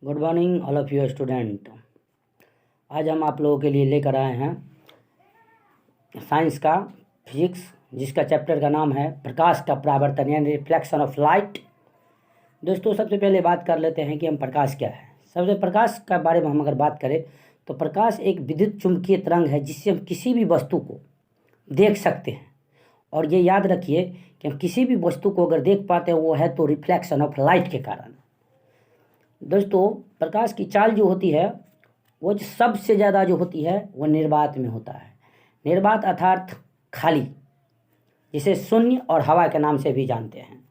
Good morning all of you student. आज हम आप लोगों के लिए लेकर आए हैं साइंस का फिजिक्स, जिसका चैप्टर का नाम है प्रकाश का परावर्तन यानी रिफ्लेक्शन ऑफ लाइट। दोस्तों, सबसे पहले बात कर लेते हैं कि हम प्रकाश क्या है। सबसे प्रकाश का बारे में हम अगर बात करें तो प्रकाश एक विद्युत चुंबकीय तरंग है जिससे हम किसी भी वस्तु को देख सकते हैं। और ये याद रखिए कि हम किसी भी वस्तु को अगर देख पाते हैं वो है तो रिफ्लेक्शन ऑफ लाइट के कारण। दोस्तों, प्रकाश की चाल जो होती है वो सबसे ज़्यादा जो होती है वो निर्वात में होता है। निर्वात अर्थात खाली, जिसे शून्य और हवा के नाम से भी जानते हैं।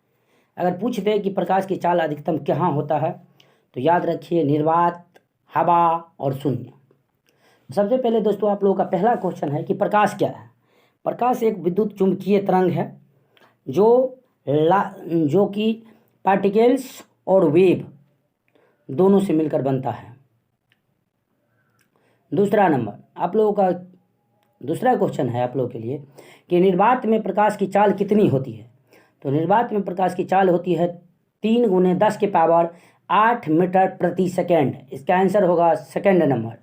अगर पूछ दे कि प्रकाश की चाल अधिकतम कहाँ होता है तो याद रखिए निर्वात, हवा और शून्य। सबसे पहले दोस्तों आप लोगों का पहला क्वेश्चन है कि प्रकाश क्या है। प्रकाश एक विद्युत चुंबकीय तरंग है जो कि पार्टिकल्स और वेव दोनों से मिलकर बनता है। दूसरा क्वेश्चन है आप लोगों के लिए कि निर्वात में प्रकाश की चाल कितनी होती है। तो निर्वात में प्रकाश की चाल होती है 3 × 10⁸ मीटर प्रति सेकेंड। इसका आंसर होगा सेकेंड नंबर,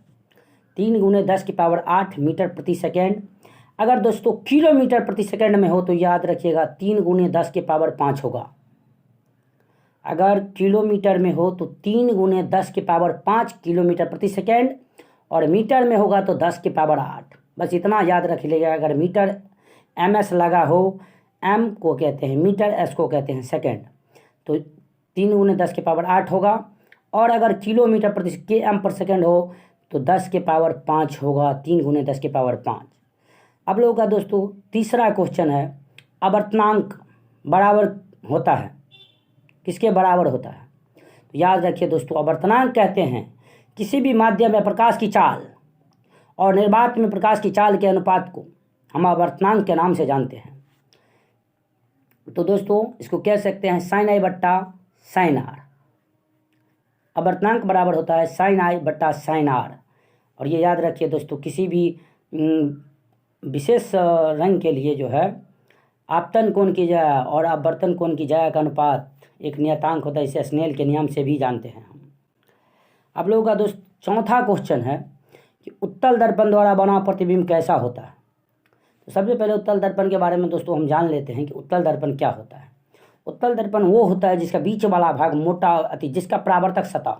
3 × 10⁸ मीटर प्रति सेकेंड। अगर दोस्तों किलोमीटर प्रति सेकेंड में हो तो याद रखिएगा 3 × 10⁵ होगा। अगर किलोमीटर में हो तो 3 × 10⁵ किलोमीटर प्रति सेकेंड, और मीटर में होगा तो 10⁸। बस इतना याद रख लीजिएगा। अगर मीटर ms लगा हो, m को कहते हैं मीटर, s को कहते हैं सेकेंड, तो 3 × 10⁸ होगा। और अगर किलोमीटर प्रति km पर सेकेंड हो तो 10⁵ होगा, 3 × 10⁵। अब लोगों का दोस्तों तीसरा क्वेश्चन है, आवर्तनांक बराबर होता है किसके बराबर होता है। तो याद रखिए दोस्तों, आवर्तनांक कहते हैं किसी भी माध्यम में प्रकाश की चाल और निर्वात में प्रकाश की चाल के अनुपात को हम आवर्तनांक के नाम से जानते हैं। तो दोस्तों इसको कह सकते हैं sin I बट्टा sin R। आवर्तनांक बराबर होता है sin I बट्टा sin R। और ये याद रखिए दोस्तों, किसी भी विशेष रंग के लिए जो है आपतन कोण की जाया और अपवर्तन कोण की जाया का अनुपात एक नियतांक होता है। इसे स्नेल के नियम से भी जानते हैं हम। आप लोगों का दोस्त चौथा क्वेश्चन है कि उत्तल दर्पण द्वारा बना प्रतिबिंब कैसा होता है। तो सबसे पहले उत्तल दर्पण के बारे में दोस्तों हम जान लेते हैं कि उत्तल दर्पण क्या होता है। उत्तल दर्पण वो होता है जिसका बीच वाला भाग मोटा जिसका परावर्तक सतह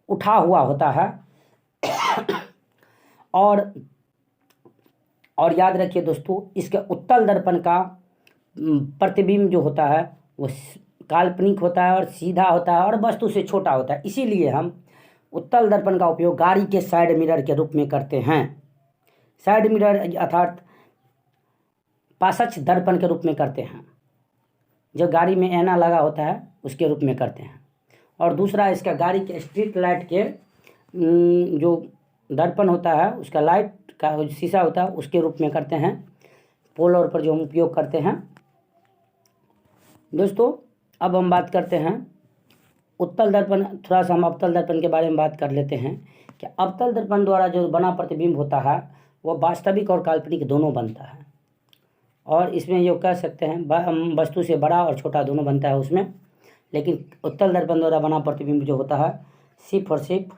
उठा हुआ होता है। और याद रखिए दोस्तों, इसके उत्तल दर्पण का प्रतिबिंब जो होता है वो काल्पनिक होता है और सीधा होता है और वस्तु से छोटा होता है। इसीलिए हम उत्तल दर्पण का उपयोग गाड़ी के साइड मिरर के रूप में करते हैं। साइड मिरर अर्थात पार्श्व दर्पण के रूप में करते हैं, जो गाड़ी में ऐना लगा होता है उसके रूप में करते हैं। और दूसरा इसका गाड़ी के स्ट्रीट लाइट के जो दर्पण होता है उसका लाइट का शीशा होता है उसके रूप में करते हैं, पोल और पर जो हम उपयोग करते हैं। दोस्तों अब हम बात करते हैं उत्तल दर्पण। थोड़ा सा हम अवतल दर्पण के बारे में बात कर लेते हैं कि अवतल दर्पण द्वारा जो बना प्रतिबिंब होता है वो वास्तविक और काल्पनिक दोनों बनता है। और इसमें जो कह सकते हैं वस्तु से बड़ा और छोटा दोनों बनता है उसमें। लेकिन उत्तल दर्पण द्वारा बना प्रतिबिंब जो होता है सिर्फ और सिर्फ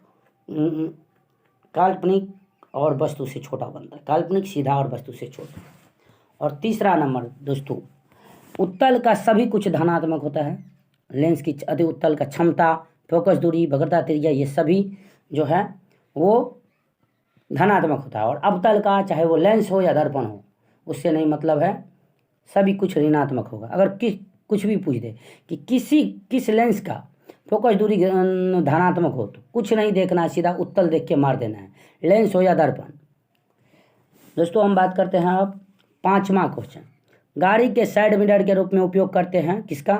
काल्पनिक और वस्तु से छोटा बनता है, काल्पनिक सीधा और वस्तु से छोटा। और तीसरा नंबर दोस्तों, उत्तल का सभी कुछ धनात्मक होता है। लेंस की अति उत्तल का क्षमता, फोकस दूरी, वक्रता त्रिज्या, ये सभी जो है वो धनात्मक होता है। और अवतल का चाहे वो लेंस हो या दर्पण हो उससे नहीं मतलब है, सभी कुछ ऋणात्मक होगा। अगर कुछ भी पूछ दे कि किस लेंस का फोकस दूरी धनात्मक हो तो कुछ नहीं देखना है, सीधा उत्तल देख के मार देना है, लेंस हो या दर्पण। दोस्तों हम बात करते हैं अब पांचवा क्वेश्चन, गाड़ी के साइड मिरर के रूप में उपयोग करते हैं किसका,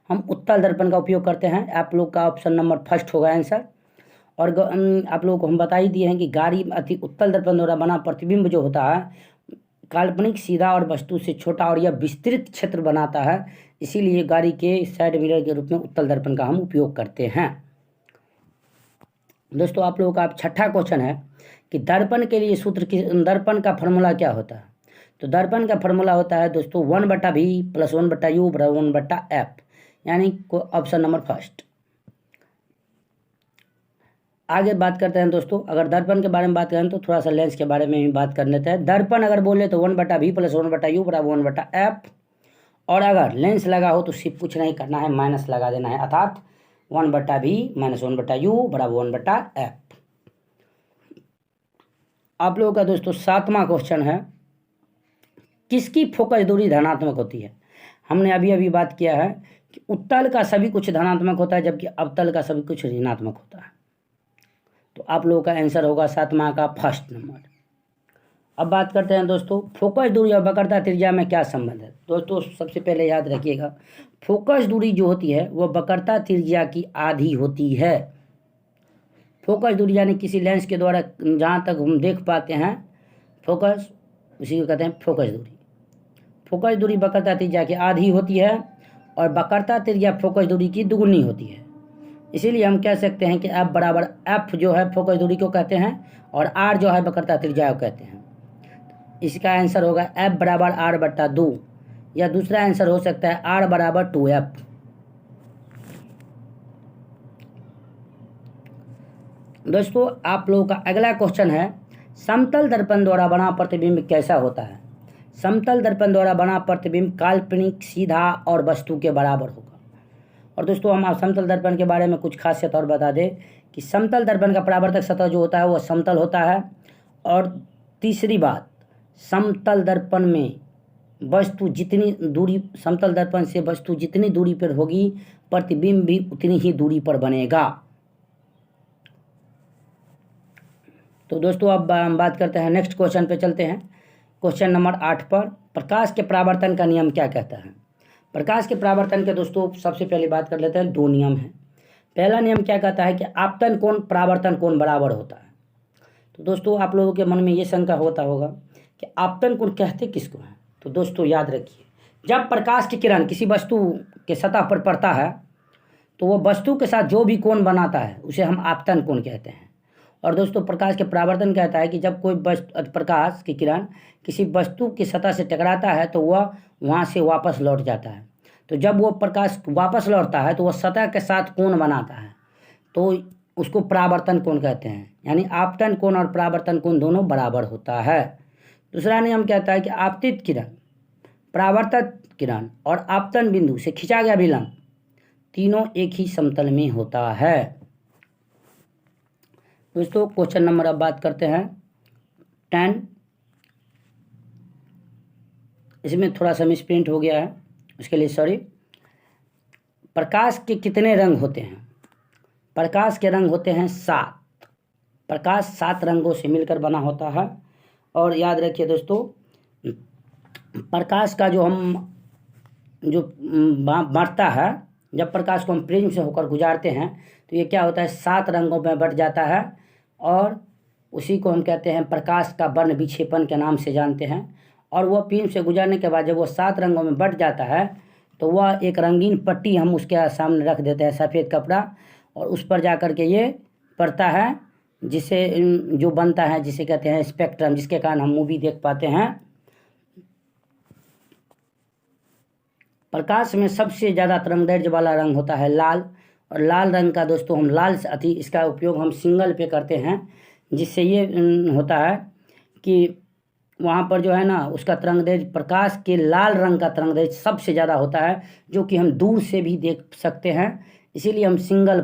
हम उत्तल दर्पण का उपयोग करते हैं। आप लोग का ऑप्शन नंबर फर्स्ट होगा आंसर। और आप लोगों को हम बता ही दिए हैं कि गाड़ी अति उत्तल दर्पण द्वारा बना प्रतिबिंब जो होता है काल्पनिक, सीधा और वस्तु से छोटा और यह विस्तृत क्षेत्र बनाता है। इसीलिए गाड़ी के साइड मिरर के रूप में उत्तल दर्पण का हम उपयोग करते हैं। दोस्तों आप लोगों का छठा क्वेश्चन है कि दर्पण के लिए दर्पण का फॉर्मूला क्या होता है। तो दर्पण का फॉर्मूला होता है दोस्तों 1/v + 1/u = 1/f, यानी ऑप्शन नंबर फर्स्ट। आगे बात करते हैं दोस्तों। अगर दर्पण के बारे में बात करें तो थोड़ा सा लेंस के बारे में भी बात कर लेते हैं। दर्पण अगर बोले तो 1/v + 1/u बराबर 1/f, और अगर लेंस लगा हो तो सिर्फ कुछ नहीं करना है, माइनस लगा देना है, अर्थात 1/v - 1/u बराबर 1/f। आप लोगों का दोस्तों 7वां क्वेश्चन है, किसकी फोकस दूरी धनात्मक होती है। हमने अभी अभी बात किया है कि उत्तल का सभी कुछ धनात्मक होता है जबकि अवतल का सभी कुछ ऋणात्मक होता है। तो आप लोगों का आंसर होगा 7वां का फर्स्ट नंबर। अब बात करते हैं दोस्तों, फोकस दूरी और वक्रता त्रिज्या में क्या संबंध है। दोस्तों सबसे पहले याद रखिएगा, फोकस दूरी जो होती है वह वक्रता त्रिज्या की आधी होती है। फोकस दूरी यानी किसी लेंस के द्वारा जहाँ तक हम देख पाते हैं फोकस, उसी को कहते हैं फोकस दूरी। फोकस दूरी वक्रता त्रिज्या की आधी होती है और वक्रता त्रिज्या फोकस दूरी की दुगुनी होती है। इसीलिए हम कह सकते हैं कि F बराबर F जो है फोकस दूरी को कहते हैं और R जो है वक्रता त्रिज्या को कहते हैं। इसका आंसर होगा F बराबर R/2, या दूसरा आंसर हो सकता है R बराबर 2F। दोस्तों आप लोगों का अगला क्वेश्चन है, समतल दर्पण द्वारा बना प्रतिबिंब कैसा होता है। समतल दर्पण द्वारा बना प्रतिबिंब काल्पनिक, सीधा और वस्तु के बराबर होगा। और दोस्तों हम आप समतल दर्पण के बारे में कुछ खासियत और बता दें कि समतल दर्पण का परावर्तक सतह जो होता है वह समतल होता है। और तीसरी बात, समतल दर्पण में वस्तु जितनी दूरी, समतल दर्पण से वस्तु जितनी दूरी पर होगी प्रतिबिंब भी उतनी ही दूरी पर बनेगा। तो दोस्तों अब हम बात करते हैं, नेक्स्ट क्वेश्चन पे चलते हैं। क्वेश्चन नंबर 8 पर, प्रकाश के परावर्तन का नियम क्या कहता है। प्रकाश के परावर्तन के दोस्तों सबसे पहले बात कर लेते हैं, 2 नियम हैं। पहला नियम क्या कहता है कि आपतन कोण परावर्तन कोण बराबर होता है। तो दोस्तों आप लोगों के मन में ये शंका होता होगा कि आपतन कोण कहते किसको हैं। तो दोस्तों याद रखिए, जब प्रकाश की किरण किसी वस्तु के सतह पर पड़ता है तो वो वस्तु के साथ जो भी कोण बनाता है उसे हम आपतन कोण कहते हैं। और दोस्तों प्रकाश के परावर्तन कहता है कि जब कोई प्रकाश की किरण किसी वस्तु की सतह से टकराता है तो वह वहाँ से वापस लौट जाता है। तो जब वो प्रकाश वापस लौटता है तो वह सतह के साथ कोण बनाता है, तो उसको परावर्तन कोण कहते हैं। यानी आपतन कोण और परावर्तन कोण दोनों बराबर होता है। दूसरा नियम कहता है कि आपतित किरण, परावर्तित किरण और आपतन बिंदु से खिंचा गया विलंब तीनों एक ही समतल में होता है। दोस्तों क्वेश्चन नंबर अब बात करते हैं 10। इसमें थोड़ा सा मिसप्रिंट हो गया है, उसके लिए सॉरी। प्रकाश के कितने रंग होते हैं। प्रकाश के रंग होते हैं 7। प्रकाश 7 रंगों से मिलकर बना होता है। और याद रखिए दोस्तों, प्रकाश का जो बढ़ता है, जब प्रकाश को हम प्रिज्म से होकर गुजारते हैं तो ये क्या होता है, 7 रंगों में बट जाता है और उसी को हम कहते हैं प्रकाश का वर्ण विक्षेपण के नाम से जानते हैं। और वह प्रिज्म से गुजरने के बाद जब वो 7 रंगों में बट जाता है तो वह एक रंगीन पट्टी हम उसके सामने रख देते हैं, सफ़ेद कपड़ा, और उस पर जा कर के ये पड़ता है, जिसे जो बनता है जिसे कहते हैं स्पेक्ट्रम, जिसके कारण हम मूवी देख पाते हैं। प्रकाश में सबसे ज़्यादा तरंगदैर्घ्य वाला रंग होता है लाल। और लाल रंग का दोस्तों हम इसका उपयोग हम सिंगल पे करते हैं, जिससे ये होता है कि वहाँ पर जो है ना उसका तरंगदैर्घ्य, प्रकाश के लाल रंग का तरंगदैर्घ्य सबसे ज़्यादा होता है, जो कि हम दूर से भी देख सकते हैं। इसीलिए हम सिंगल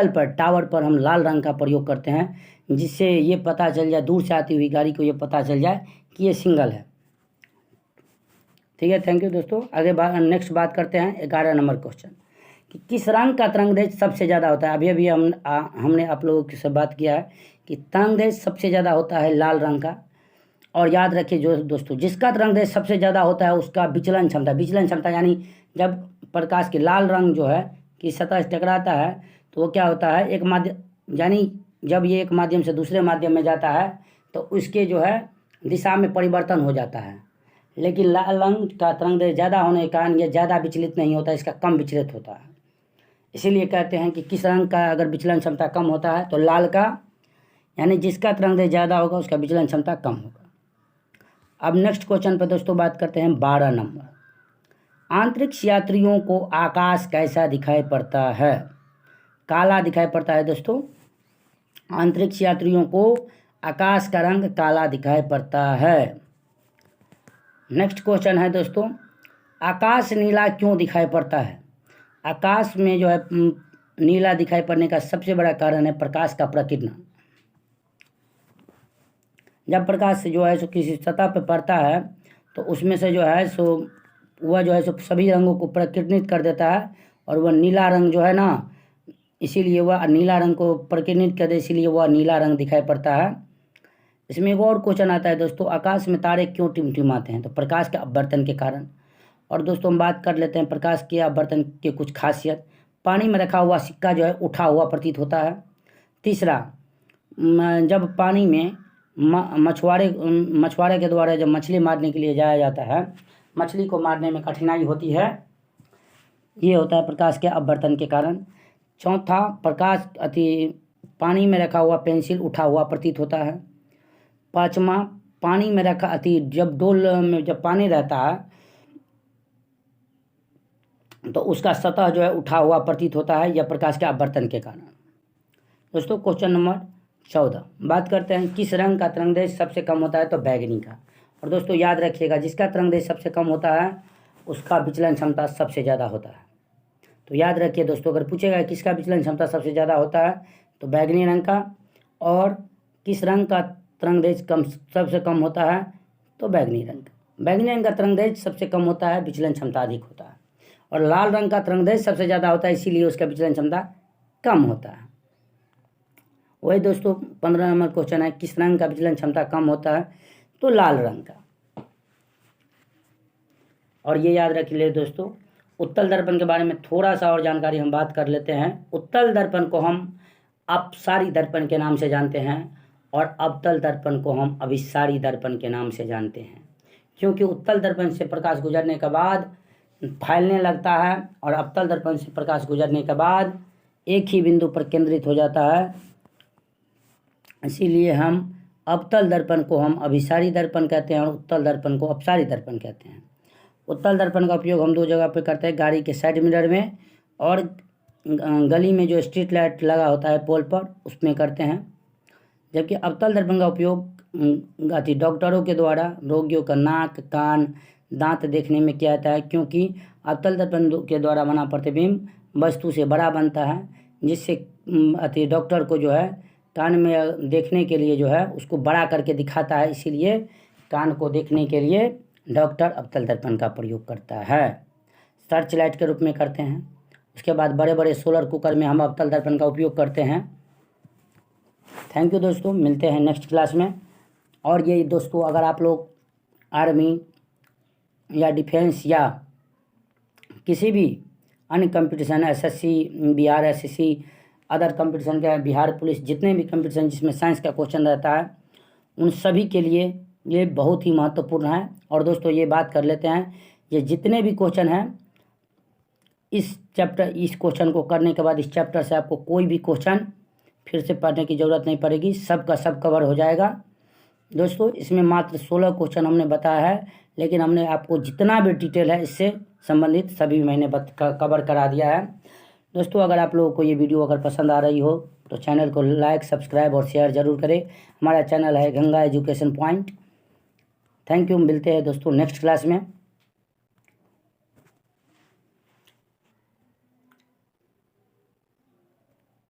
पर टावर पर हम लाल रंग का प्रयोग करते हैं, जिससे ये पता चल जाए, दूर से आती हुई गाड़ी को ये पता चल जाए कि ये सिंगल है। ठीक है, थैंक यू दोस्तों। आगे नेक्स्ट बात करते हैं 11 नंबर क्वेश्चन कि किस रंग का तरंगदैर्घ्य सबसे ज़्यादा होता है। अभी हमने आप लोगों से बात किया है कि तरंगदैर्घ्य सबसे ज़्यादा होता है लाल रंग का। और याद रखिए जो दोस्तों, जिसका तरंगदैर्घ्य सबसे ज़्यादा होता है उसका विचलन क्षमता यानी जब प्रकाश के लाल रंग जो है कि सतह से टकराता है तो वो क्या होता है, एक माध्यम, यानी जब ये एक माध्यम से दूसरे माध्यम में जाता है तो उसके जो है दिशा में परिवर्तन हो जाता है। लेकिन लाल रंग का तरंगदैर्घ्य ज़्यादा होने के कारण ये ज़्यादा विचलित नहीं होता, इसका कम विचलित होता है। इसीलिए कहते हैं कि किस रंग का अगर विचलन क्षमता कम होता है तो लाल का, यानी जिसका तरंगदैर्घ्य ज़्यादा होगा उसका विचलन क्षमता कम होगा। अब नेक्स्ट क्वेश्चन पर दोस्तों बात करते हैं 12 नंबर। अंतरिक्ष यात्रियों को आकाश कैसा दिखाई पड़ता है। काला दिखाई पड़ता है दोस्तों। अंतरिक्ष यात्रियों को आकाश का रंग काला दिखाई पड़ता है। नेक्स्ट क्वेश्चन है दोस्तों, आकाश नीला क्यों दिखाई पड़ता है? आकाश में जो है नीला दिखाई पड़ने का सबसे बड़ा कारण है प्रकाश का प्रकीर्णन। जब प्रकाश जो है सो किसी सतह पर पड़ता है तो उसमें से जो है सो वह जो है सो सभी रंगों को प्रकीर्णित कर देता है, और वह नीला रंग जो है ना, इसीलिए वह नीला रंग को प्रकीर्णित कर दे, इसीलिए वह नीला रंग दिखाई पड़ता है। इसमें एक और क्वेश्चन आता है दोस्तों, आकाश में तारे क्यों टिमटिमाते हैं? तो प्रकाश के अपवर्तन के कारण। और दोस्तों हम बात कर लेते हैं प्रकाश के अपवर्तन के कुछ खासियत। पानी में रखा हुआ सिक्का जो है उठा हुआ प्रतीत होता है। तीसरा, जब पानी में मछुआरे के द्वारा जब मछली मारने के लिए जाया जाता है, मछली को मारने में कठिनाई होती है, ये होता है प्रकाश के अपवर्तन के कारण। चौथा, प्रकाश पानी में रखा हुआ पेंसिल उठा हुआ प्रतीत होता है। पाँचवा, पानी में रखा जब डोल में जब पानी रहता है तो उसका सतह जो है उठा हुआ प्रतीत होता है, यह प्रकाश के अपवर्तन के कारण। दोस्तों क्वेश्चन नंबर 14 बात करते हैं, किस रंग का तरंगदैर्घ्य सबसे कम होता है? तो बैगनी का। और दोस्तों याद रखिएगा, जिसका तरंगदैर्घ्य सबसे कम होता है उसका विचलन क्षमता सबसे ज़्यादा होता है। तो याद रखिए दोस्तों, अगर पूछेगा किसका विचलन क्षमता सबसे ज़्यादा होता है तो बैगनी रंग का। और किस रंग का तरंगदैर्घ्य सबसे कम होता है? तो बैगनी रंग का। बैगनी रंग का तरंगदैर्घ्य सबसे कम होता है, विचलन क्षमता अधिक होता है। और लाल रंग का तरंगदैर्घ्य सबसे ज़्यादा होता है, इसीलिए उसका विचलन क्षमता कम होता है। वही दोस्तों 15 नंबर क्वेश्चन है, किस रंग का विचलन क्षमता कम होता है? तो लाल रंग का। और ये याद रख ले दोस्तों, उत्तल दर्पण के बारे में थोड़ा सा और जानकारी हम बात कर लेते हैं। उत्तल दर्पण को हम अपसारी दर्पण के नाम से जानते हैं और अवतल दर्पण को हम अभिसारी दर्पण के नाम से जानते हैं, क्योंकि उत्तल दर्पण से प्रकाश गुजरने के बाद फैलने लगता है और अवतल दर्पण से प्रकाश गुजरने के बाद एक ही बिंदु पर केंद्रित हो जाता है। इसीलिए हम अवतल दर्पण को हम अभिसारी दर्पण कहते हैं और उत्तल दर्पण को अपसारी दर्पण कहते हैं। उत्तल दर्पण का उपयोग हम दो जगह पे करते हैं, गाड़ी के साइड मिरर में और गली में जो स्ट्रीट लाइट लगा होता है पोल पर, उसमें करते हैं। जबकि अवतल दर्पण का उपयोग डॉक्टरों के द्वारा रोगियों का नाक, कान, दांत देखने में किया जाता है, क्योंकि अवतल दर्पण के द्वारा बना प्रतिबिंब वस्तु से बड़ा बनता है, जिससे डॉक्टर को जो है कान में देखने के लिए जो है उसको बड़ा करके दिखाता है, इसीलिए कान को देखने के लिए डॉक्टर अवतल दर्पण का प्रयोग करता है। सर्च लाइट के रूप में करते हैं। उसके बाद बड़े बड़े सोलर कुकर में हम अवतल दर्पण का उपयोग करते हैं। थैंक यू दोस्तों, मिलते हैं नेक्स्ट क्लास में। और ये दोस्तों, अगर आप लोग आर्मी या डिफेंस या किसी भी अन्य competition, SSC, Bihar SSC, other competition के, बिहार पुलिस, जितने भी कंपटीशन जिसमें साइंस का क्वेश्चन रहता है, उन सभी के लिए ये बहुत ही महत्वपूर्ण है। और दोस्तों ये बात कर लेते हैं, ये जितने भी क्वेश्चन हैं इस क्वेश्चन को करने के बाद इस चैप्टर से आपको कोई भी क्वेश्चन फिर से पढ़ने की ज़रूरत नहीं पड़ेगी, सब का सब कवर हो जाएगा। दोस्तों इसमें मात्र 16 क्वेश्चन हमने बताया है, लेकिन हमने आपको जितना भी डिटेल है इससे संबंधित सभी मैंने कवर करा दिया है। दोस्तों अगर आप लोगों को ये वीडियो अगर पसंद आ रही हो तो चैनल को लाइक, सब्सक्राइब और शेयर ज़रूर करें। हमारा चैनल है Ganga education point. Thank you, मिलते हैं दोस्तों नेक्स्ट क्लास में।